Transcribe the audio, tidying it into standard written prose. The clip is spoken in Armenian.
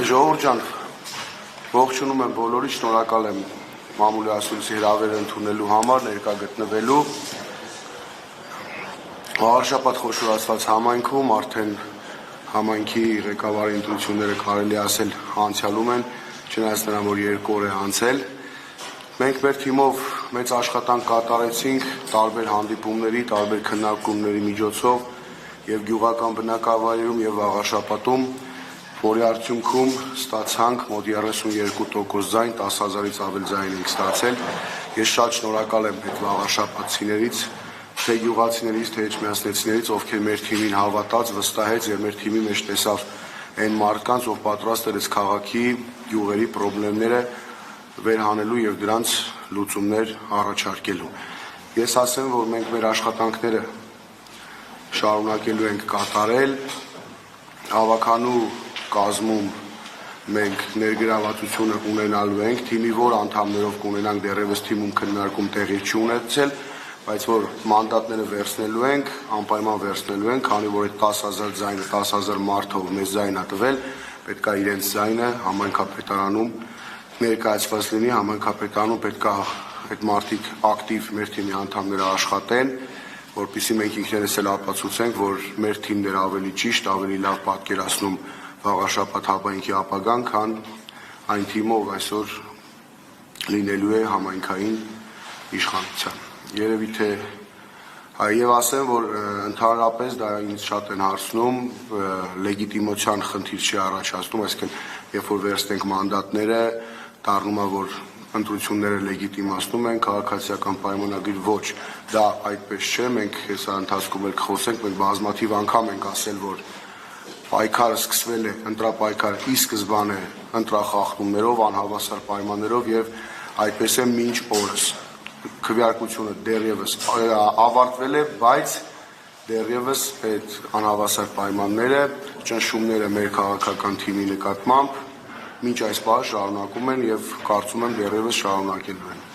Ժողովուրդ ջան, ողջունում եմ բոլորին, շնորհակալ եմ մամուլի ասուլիսի հրավերը ընդունելու համար, ներկա գտնվելու։ Շաբաթ խոշորացված համայնքում արդեն համայնքի ղեկավարի ընտրությունները կարելի ասել անցյալում են, չնայած նրան, որ 2 օր է անցել։ Մենք մեր թիմով մեծ աշխատանք կատարեցինք տարբեր հանդիպումների, տարբեր քննարկումների միջոցով եւ գյուղական բնակավայրերում եւ Վաղաշապատում, որի արդյունքում ստացանք մոտ 32% ձայն, 10,000-ից ավել ձայն ենք ստացել։ Ես շատ շնորհակալ եմ այդ Վաղաշապատցիներից, թե գյուղացիներից, թե էջմիածնեցիներից, ովքեր մեր թիմին հավատաց, վստահեց եւ մեր թիմի մեջ տեսավ այն մարդկանց, ով պատրաստ էր քաղաքի գյուղերի խնդիրները վերհանելու եւ դրանց լուծումներ առաջարկելու։ Ես ասեմ, որ մենք մեր աշխատանքները շարունակելու ենք կատարել, հավաքանու կազմում մենք ներգրավվածությունը ունենալու ենք, թիմի որ անդամներով կունենանք դեռևս թիմում քննարկում տեղի չի ունեցել, բայց որ մանդատները վերցնելու ենք, անպայման վերցնելու ենք, քանի որ այդ 10,000 ձայնը 10,000 մարդով մեզ ձայն է տվել, պետք է իրենց ձայնը համայնքապետարանում ներկայացված լինի, համայնքապետարանում պետք է այդ մարդիկ ակտիվ մեր թիմի անդամները աշխատեն, որպեսզի մենք ինքներս էլ ապացուցենք, որ մեր թիմն էր ավելի ճիշտ, ավելի լավ պատկերացնում Վաղաշապատ համայնքի ապագան, քան այն թիմը, ով այսօր լինելու է համայնքային իշխանության։ Երևի թե եւ ասեմ, որ ընդհանրապես դա ինձ շատ են հարցնում, լեգիտիմության խնդիր չի առաջացնում, այսինքն երբ որ վերցնենք մանդատները, դառնում է, որ ընտրությունները լեգիտիմացնում են, քաղաքացիական պայմանագիր ոչ, դա այդպես չէ, մենք հեսա ընթացքում էլ կխոսենք, մենք բազմաթիվ անգամ ենք ասել, որ պայքարը սկսվել է, ընտրապայքարը ի սկզբանե ընտրախախտումներով, անհավասար պայմաններով եւ այդպես է մինչ օրս։ Քվեարկությունը դեռևս ավարտվել է, բայց դեռևս այդ անհավասար պայմանները, ճնշումները մեր քաղաքական թիմի նկատմամբ մինչ այս պահ շարունակում են եւ կարծում եմ դեռևս շարունակելու են։